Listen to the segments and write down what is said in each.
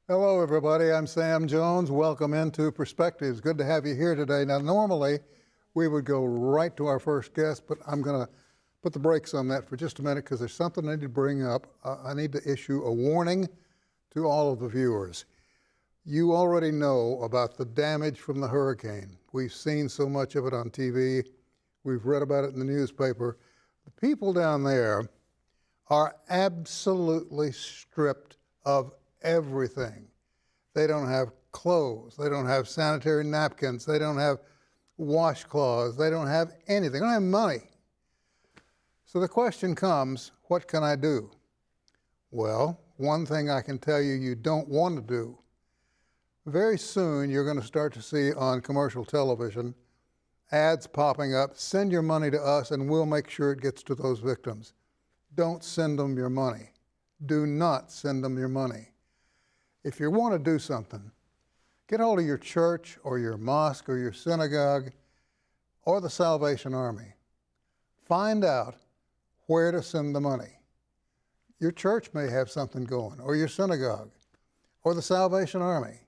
Hello, everybody. I'm Sam Jones. Welcome into Perspectives. Good to have you here today. Now, normally we would go right to our first guest, but I'm going to put the brakes on that for just a minute because there's something I need to bring up. I need to issue a warning to all of the viewers. You already know about the damage from the hurricane. We've seen so much of it on TV. We've read about it in the newspaper. The people down there are absolutely stripped of everything. They don't have clothes. They don't have sanitary napkins. They don't have washcloths. They don't have anything. They don't have money. So the question comes, what can I do? Well, one thing I can tell you don't want to do. Very soon you're going to start to see on commercial television ads popping up, send your money to us and we'll make sure it gets to those victims. Don't send them your money. Do not send them your money. If you want to do something, get hold of your church or your mosque or your synagogue or the Salvation Army. Find out where to send the money. Your church may have something going, or your synagogue, or the Salvation Army.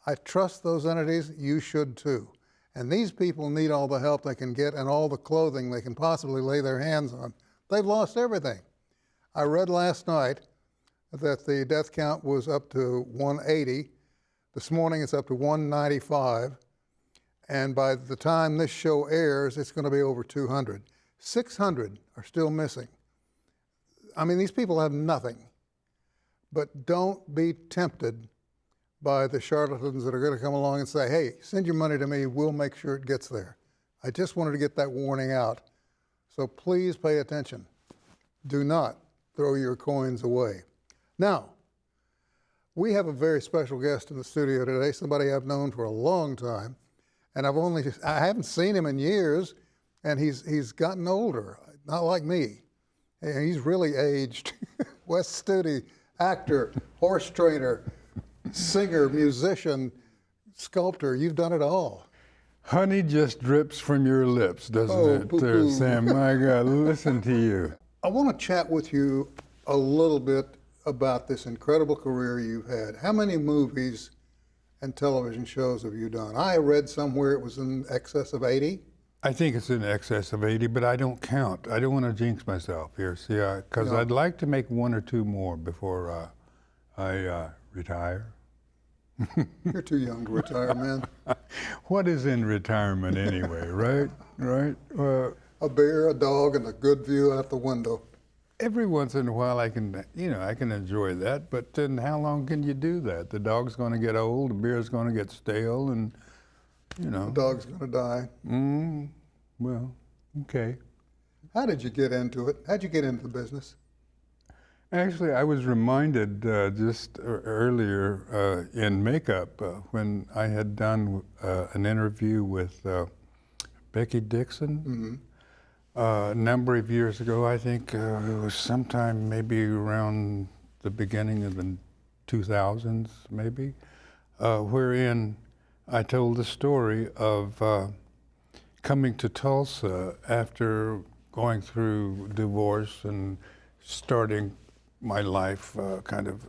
I trust those entities. You should too. And these people need all the help they can get and all the clothing they can possibly lay their hands on. They've lost everything. I read last night that the death count was up to 180. This morning it's up to 195. And by the time this show airs, it's going to be over 200. 600 are still missing. I mean, these people have nothing. But don't be tempted by the charlatans that are going to come along and say, hey, send your money to me, we'll make sure it gets there. I just wanted to get that warning out. So please pay attention. Do not throw your coins away. Now, we have a very special guest in the studio today, somebody I've known for a long time, and I haven't seen him in years, and he's gotten older, not like me. He's really aged. Wes Studi, actor, horse trainer, singer, musician, sculptor, you've done it all. Honey just drips from your lips, doesn't it, there, Sam? My God, listen to you. I want to chat with you a little bit about this incredible career you've had. How many movies and television shows have you done? I read somewhere it was in excess of 80. I think it's in excess of 80, but I don't count. I don't want to jinx myself here, see, because I'd like to make one or two more before I retire. You're too young to retire, man. What is in retirement anyway, right? Right? A beer, a dog, and a good view out the window. Every once in a while I can enjoy that, but then how long can you do that? The dog's going to get old, the beer's going to get stale, and, The dog's going to die. Well, okay. How did you get into it? How'd you get into the business? Actually, I was reminded just earlier in makeup when I had done an interview with Becky Dixon a number of years ago. I think it was sometime maybe around the beginning of the 2000s, maybe, wherein I told the story of coming to Tulsa after going through divorce and starting my life kind of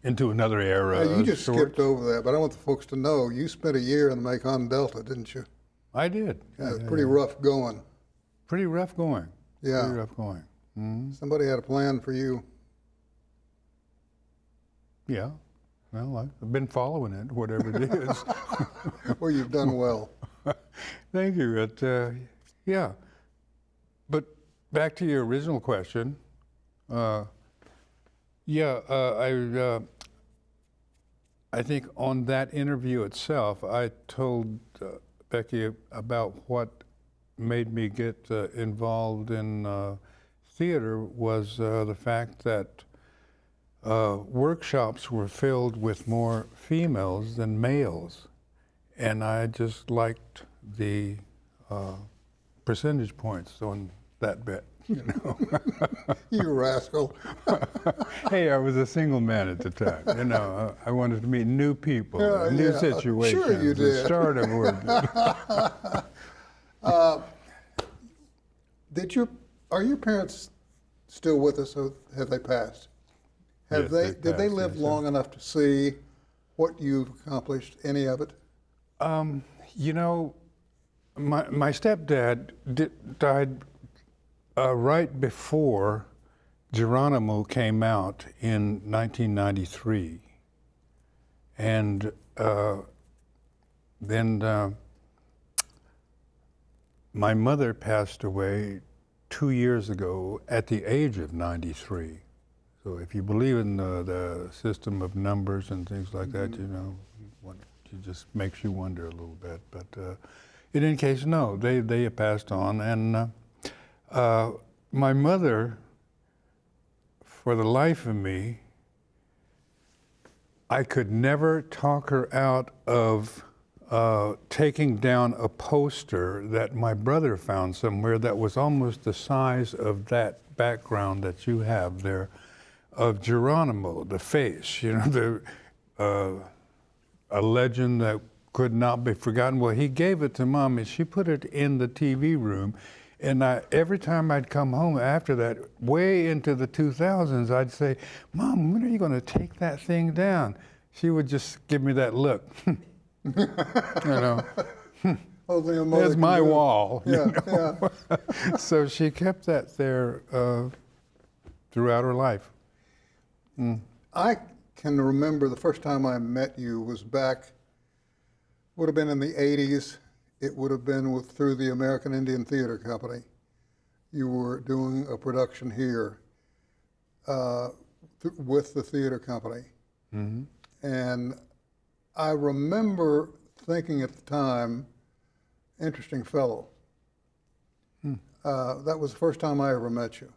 into another era. You just skipped over that, but I want the folks to know you spent a year in the Mekong Delta, didn't you? I did. Yeah, pretty rough going. Pretty rough going. Yeah. Pretty rough going. Mm-hmm. Somebody had a plan for you. Yeah. Well, I've been following it, whatever it is. Well, you've done well. Thank you. Yeah. But back to your original question. I think on that interview itself, I told Becky about what made me get involved in theater was the fact that workshops were filled with more females than males. And I just liked the percentage points on that bet. You rascal. Hey, I was a single man at the time. I wanted to meet new people, new situations. Sure you did. The start of work. Are your parents still with us, or have they passed? Have Yes, did they passed, live yes, long enough to see what you've accomplished, any of it? You know, my stepdad died right before Geronimo came out in 1993. And then my mother passed away 2 years ago at the age of 93. So if you believe in the system of numbers and things like that, you know, it just makes you wonder a little bit. But in any case, no, they have passed on. And my mother, for the life of me, I could never talk her out of taking down a poster that my brother found somewhere that was almost the size of that background that you have there of Geronimo, the face, you know, a legend that could not be forgotten. Well, he gave it to Mom, and she put it in the TV room. And every time I'd come home after that, way into the 2000s, I'd say, Mom, when are you going to take that thing down? She would just give me that look. You know, Only a mother there's can my do it. wall. Yeah, You know? yeah. So she kept that there throughout her life. I can remember the first time I met you was back, would have been in the 80s. It would have been through the American Indian Theater Company. You were doing a production here with the theater company. Mm-hmm. And I remember thinking at the time, interesting fellow. That was the first time I ever met you.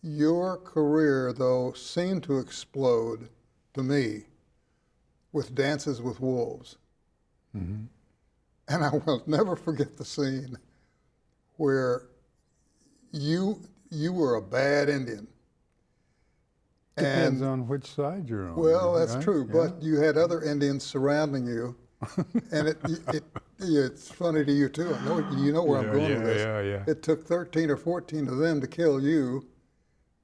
Your career, though, seemed to explode to me with Dances with Wolves. Mm-hmm. And I will never forget the scene where you were a bad Indian. Depends And, on which side you're on. well, that's right? true, Yeah. but you had other Indians surrounding you. And it's funny to you, too. I know you know where I'm going with this. Yeah. It took 13 or 14 of them to kill you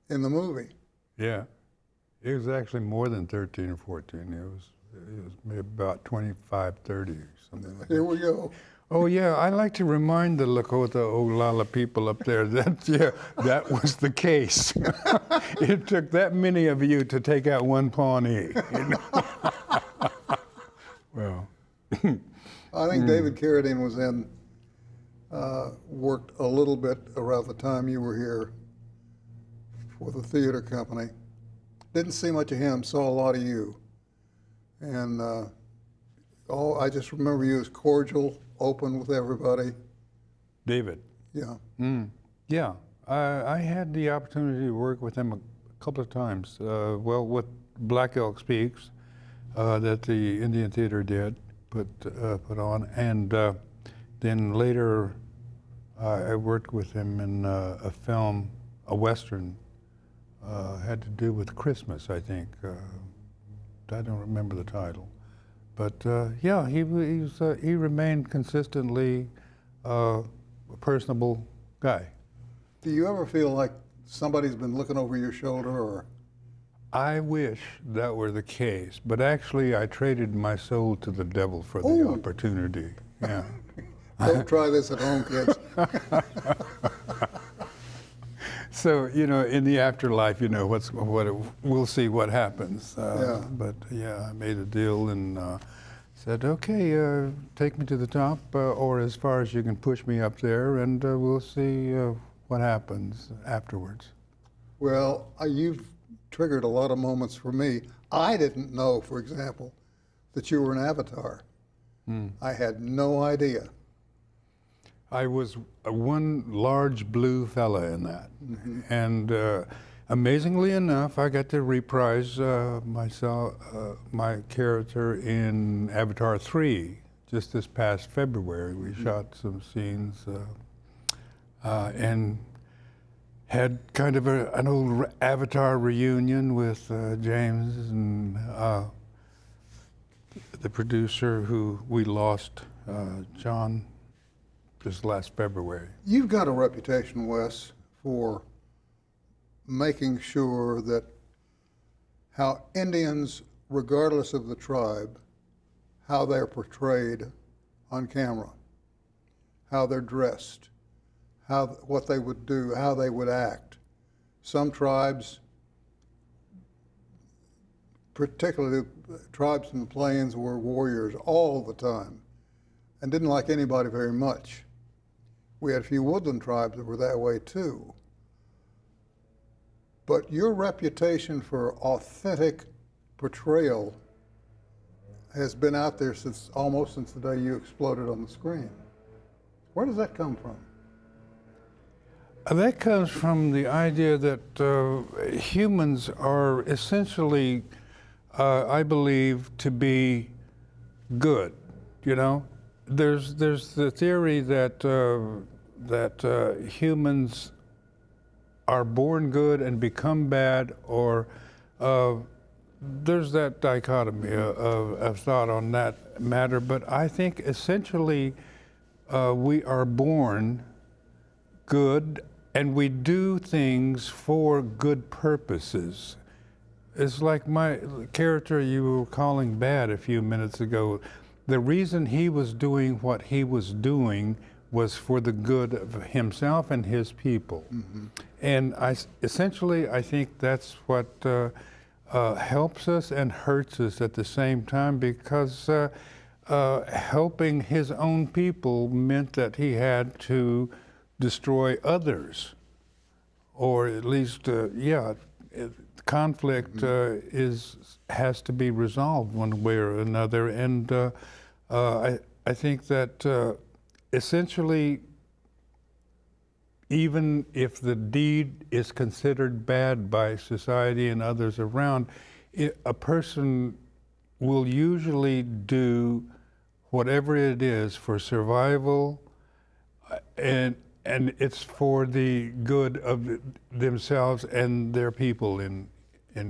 in the movie. Yeah. It was actually more than 13 or 14. It was maybe about 25, 30 or something like Here that. we go. Oh, yeah, I like to remind the Lakota Oglala people up there that, yeah, that was the case. It took that many of you to take out one Pawnee. You know? Well. I think David Carradine was worked a little bit around the time you were here for the theater company. Didn't see much of him, saw a lot of you. And I just remember you as cordial, open with everybody. David. Yeah. Yeah, I had the opportunity to work with him a couple of times. Well, with Black Elk Speaks, that the Indian Theater did put on, and then later I worked with him in a film, a Western, had to do with Christmas, I think. I don't remember the title, but yeah, he remained consistently a personable guy. Do you ever feel like somebody's been looking over your shoulder, or? I wish that were the case, but actually I traded my soul to the devil for the Ooh. opportunity. Yeah. Don't try this at home, kids. So, you know, in the afterlife, you know, we'll see what happens. Yeah. But yeah, I made a deal and said, okay, take me to the top, or as far as you can push me up there, and we'll see what happens afterwards. Well, you've triggered a lot of moments for me. I didn't know, for example, that you were an Avatar. I had no idea. I was one large blue fella in that. Mm-hmm. And amazingly enough, I got to reprise my character in Avatar 3 just this past February. We shot some scenes and had kind of an old Avatar reunion with James and the producer who we lost, John, just last February. You've got a reputation, Wes, for making sure that how Indians, regardless of the tribe, how they're portrayed on camera, how they're dressed, what they would do, how they would act. Some tribes, particularly the tribes in the plains, were warriors all the time and didn't like anybody very much. We had a few woodland tribes that were that way too. But your reputation for authentic portrayal has been out there almost since the day you exploded on the screen. Where does that come from? That comes from the idea that humans are essentially, I believe, to be good. You know, there's the theory that humans are born good and become bad, or there's that dichotomy of thought on that matter. But I think essentially we are born good, and we do things for good purposes. It's like my character you were calling bad a few minutes ago. The reason he was doing what he was doing was for the good of himself and his people. Mm-hmm. And essentially, I think that's what helps us and hurts us at the same time, because helping his own people meant that he had to destroy others, or at least, conflict has to be resolved one way or another. And I think that essentially, even if the deed is considered bad by society and others around, a person will usually do whatever it is for survival, and it's for the good of themselves and their people in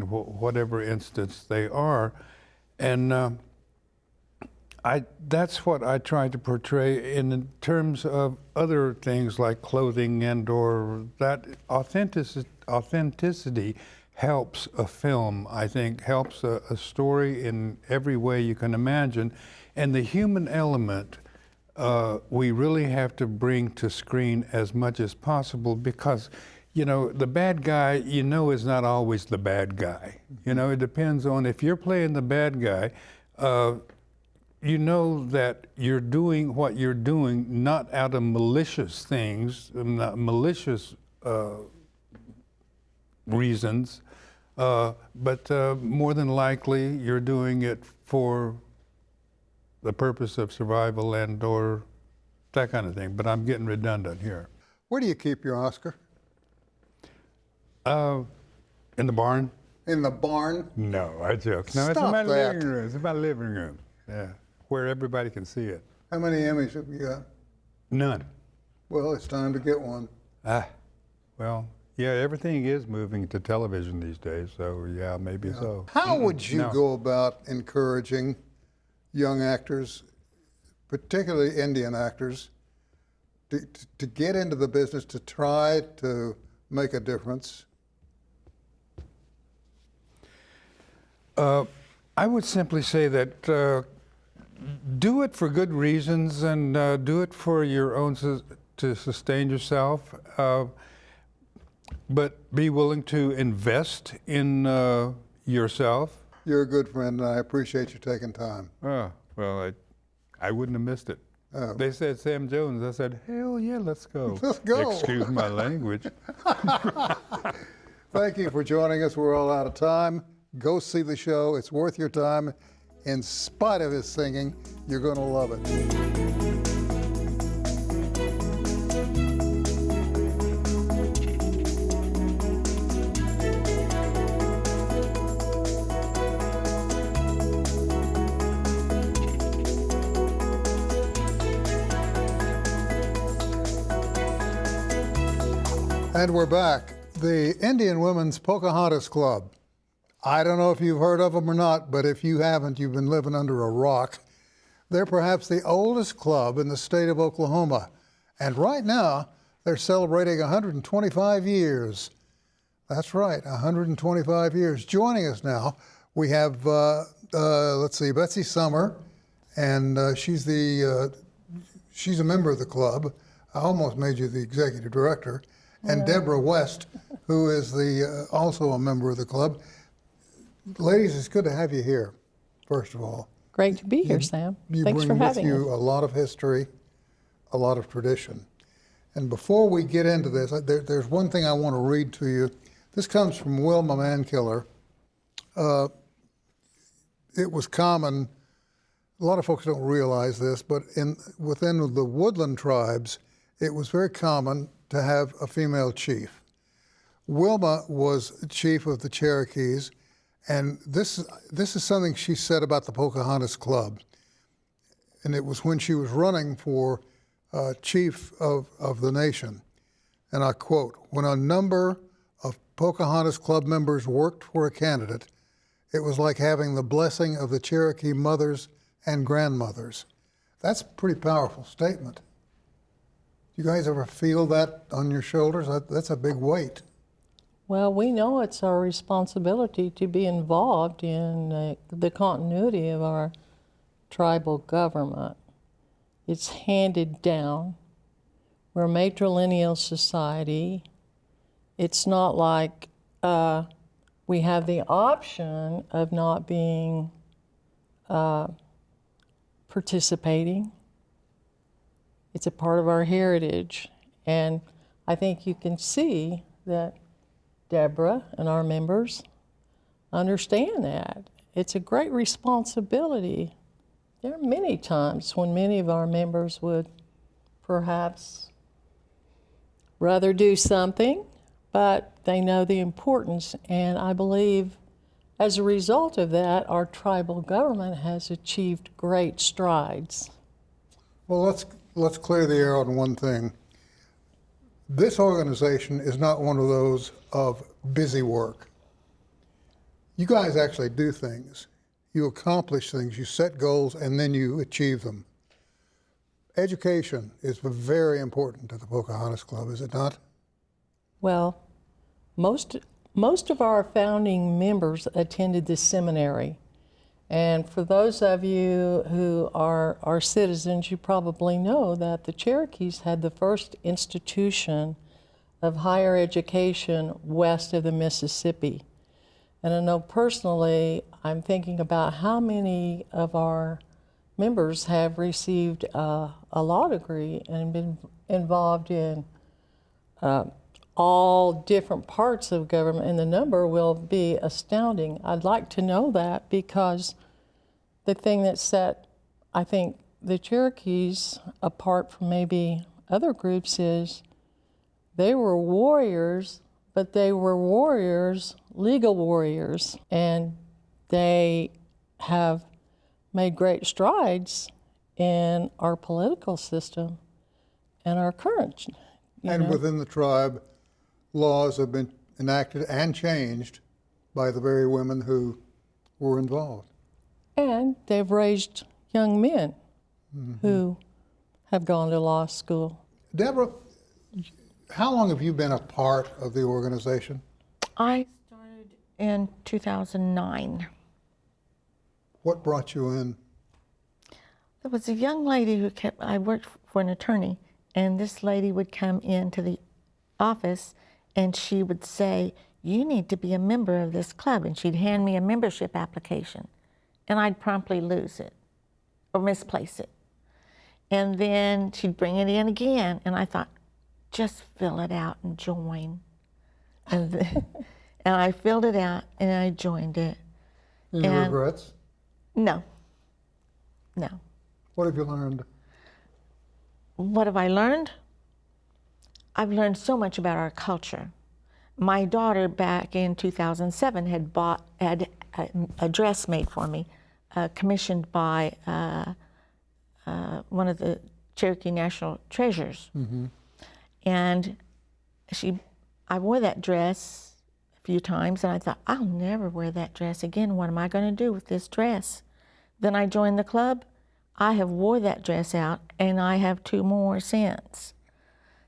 whatever instance they are. And that's what I try to portray in terms of other things like clothing, and or that authenticity helps a film, I think, helps a story in every way you can imagine. And the human element we really have to bring to screen as much as possible, because, you know, the bad guy, you know, is not always the bad guy. You know, it depends on if you're playing the bad guy, you know that you're doing what you're doing not out of malicious things, not malicious reasons, but more than likely you're doing it for the purpose of survival and or that kind of thing. But I'm getting redundant here. Where do you keep your Oscar? In the barn? In the barn? No, I joke. No, it's in my living room. It's in my living room. Yeah, where everybody can see it. How many Emmys have you got? None. Well, it's time to get one. Well, yeah, everything is moving to television these days, so yeah, maybe so. How would you go about encouraging young actors, particularly Indian actors, to get into the business, to try to make a difference? I would simply say that do it for good reasons, and do it for your own, to sustain yourself, but be willing to invest in yourself. You're a good friend, and I appreciate you taking time. Oh, well, I wouldn't have missed it. Oh. They said Sam Jones. I said, hell yeah, let's go. Let's go. Excuse my language. Thank you for joining us. We're all out of time. Go see the show. It's worth your time. In spite of his singing, you're going to love it. And we're back. The Indian Women's Pocahontas Club. I don't know if you've heard of them or not, but if you haven't, you've been living under a rock. They're perhaps the oldest club in the state of Oklahoma. And right now, they're celebrating 125 years. That's right, 125 years. Joining us now, we have, let's see, Betsy Summer, and she's a member of the club. I almost made you the executive director. And Debra West, who is also a member of the club. Ladies, it's good to have you here, first of all. Great to be here, Sam. Thanks for having us. You bring with you a lot of history, a lot of tradition. And before we get into this, there's one thing I want to read to you. This comes from Wilma Mankiller. It was common, a lot of folks don't realize this, but within the woodland tribes, it was very common to have a female chief. Wilma was chief of the Cherokees, and this is something she said about the Pocahontas Club. And it was when she was running for chief of the nation. And I quote, "When a number of Pocahontas Club members worked for a candidate, it was like having the blessing of the Cherokee mothers and grandmothers." That's a pretty powerful statement. You guys ever feel that on your shoulders? That's a big weight. Well, we know it's our responsibility to be involved in the continuity of our tribal government. It's handed down. We're a matrilineal society. It's not like we have the option of not being participating. It's a part of our heritage. And I think you can see that Debra and our members understand that. It's a great responsibility. There are many times when many of our members would perhaps rather do something, but they know the importance. And I believe as a result of that, our tribal government has achieved great strides. Well, let's clear the air on one thing. This organization is not one of those of busy work. You guys actually do things. You accomplish things, you set goals, and then you achieve them. Education is very important to the Pocahontas Club, is it not? Well, most of our founding members attended the seminary. And for those of you who are citizens, you probably know that the Cherokees had the first institution of higher education west of the Mississippi. And I know personally, I'm thinking about how many of our members have received a law degree and been involved in all different parts of government, and the number will be astounding. I'd like to know that because the thing that set, I think, the Cherokees apart from maybe other groups is they were warriors, but they were warriors, legal warriors, and they have made great strides in our political system and our current. And within the tribe, laws have been enacted and changed by the very women who were involved. And they've raised young men who have gone to law school. Debra, how long have you been a part of the organization? I started in 2009. What brought you in? There was a young lady I worked for an attorney, and this lady would come into the office and she would say, "You need to be a member of this club." And she'd hand me a membership application, and I'd promptly lose it or misplace it. And then she'd bring it in again, and I thought, just fill it out and join. And, and I filled it out, and I joined it. Any regrets? No. No. What have you learned? What have I learned? I've learned so much about our culture. My daughter back in 2007 had a dress made for me, commissioned by one of the Cherokee National Treasures. Mm-hmm. And I wore that dress a few times, and I thought, I'll never wear that dress again. What am I going to do with this dress? Then I joined the club. I have wore that dress out, and I have 2 more since.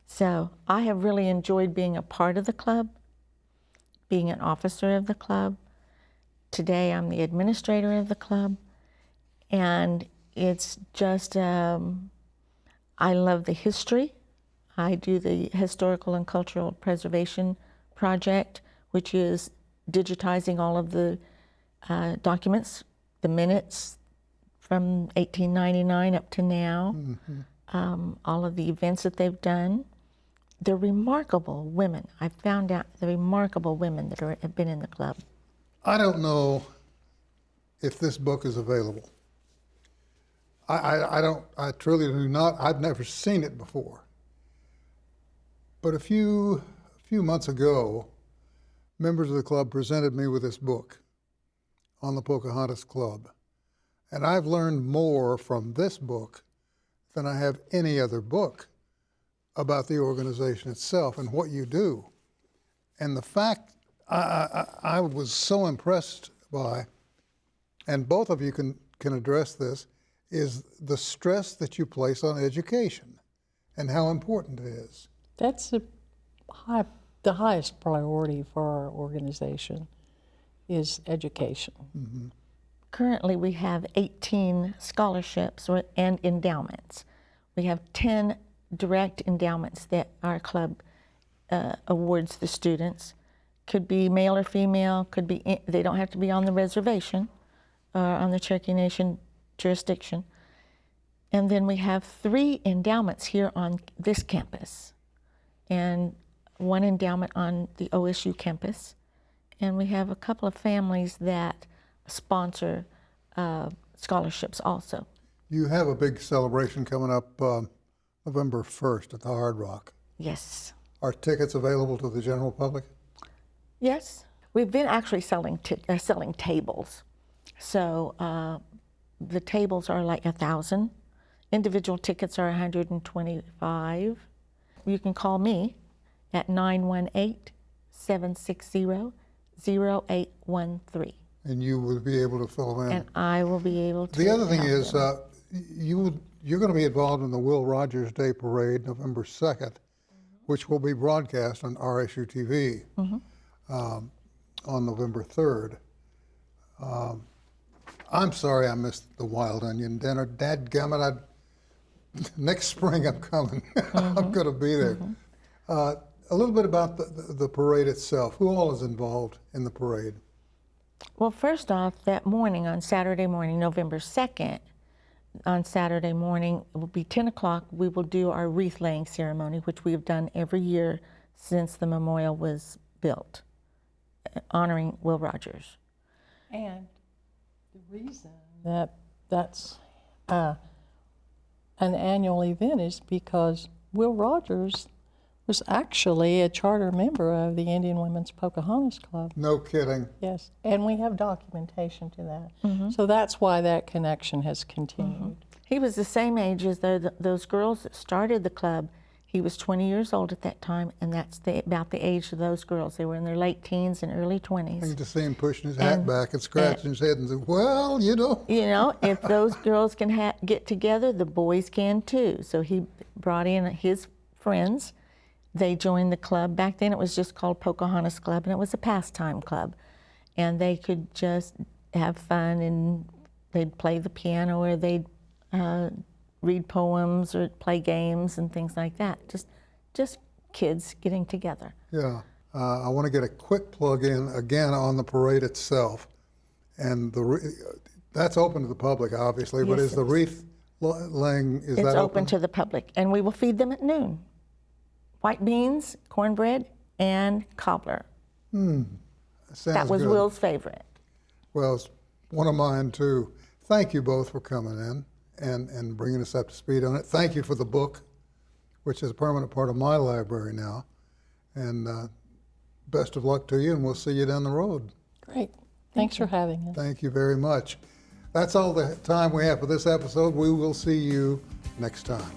So I have really enjoyed being a part of the club, being an officer of the club. Today I'm the administrator of the club. And it's just, I love the history. I do the Historical and Cultural Preservation Project, which is digitizing all of the documents, the minutes from 1899 up to now, all of the events that they've done. They're remarkable women. I've found out the remarkable women that have been in the club. I don't know if this book is available. I truly do not. I've never seen it before. But a few months ago, members of the club presented me with this book on the Pocahontas Club. And I've learned more from this book than I have any other book about the organization itself and what you do. And the fact I was so impressed by, and both of you can address this, is the stress that you place on education and how important it is. That's the highest priority for our organization is education. Mm-hmm. Currently, we have 18 scholarships and endowments. We have 10 direct endowments that our club awards the students. Could be male or female, could be, they don't have to be on the reservation or on the Cherokee Nation jurisdiction. And then we have 3 endowments here on this campus and 1 endowment on the OSU campus. And we have a couple of families that sponsor scholarships also. You have a big celebration coming up November 1st at the Hard Rock. Yes. Are tickets available to the general public? Yes. We've been actually selling tables. So the tables are like 1,000. Individual tickets are 125. You can call me at 918-760-0813. And you will be able to fill them in. And I will be able to. The other thing help is, them. you're going to be involved in the Will Rogers Day Parade, November 2nd, which will be broadcast on RSU TV on November 3rd. I'm sorry I missed the Wild Onion Dinner. Dadgummit, next spring I'm coming. I'm going to be there. A little bit about the parade itself. Who all is involved in the parade? Well, first off, that morning, on Saturday morning, November 2nd, on Saturday morning, it will be 10 o'clock, we will do our wreath laying ceremony, which we have done every year since the memorial was built, honoring Will Rogers. And the reason that that's an annual event is because Will Rogers was actually a charter member of the Indian Women's Pocahontas Club. No kidding. Yes, and we have documentation to that. So that's why that connection has continued. He was the same age as those girls that started the club. He was 20 years old at that time, and that's about the age of those girls. They were in their late teens and early 20s. I can just see him pushing his hat back and scratching his head and say, well, you know. You know, if those girls can get together, the boys can too. So he brought in his friends. They joined the club. Back then it was just called Pocahontas Club, and it was a pastime club. And they could just have fun, and they'd play the piano, or they'd read poems or play games and things like that. Just kids getting together. Yeah. I want to get a quick plug in again on the parade itself. And that's open to the public, obviously, but Yes, is the wreath laying, is It's that open to the public, and we will feed them at noon. White beans, cornbread, and cobbler. Sounds That was good. Will's favorite. Well, it's one of mine too. Thank you both for coming in and bringing us up to speed on it. Thank you for the book, which is a permanent part of my library now. And best of luck to you, and we'll see you down the road. Great. Thanks for having us. Thank you very much. That's all the time we have for this episode. We will see you next time.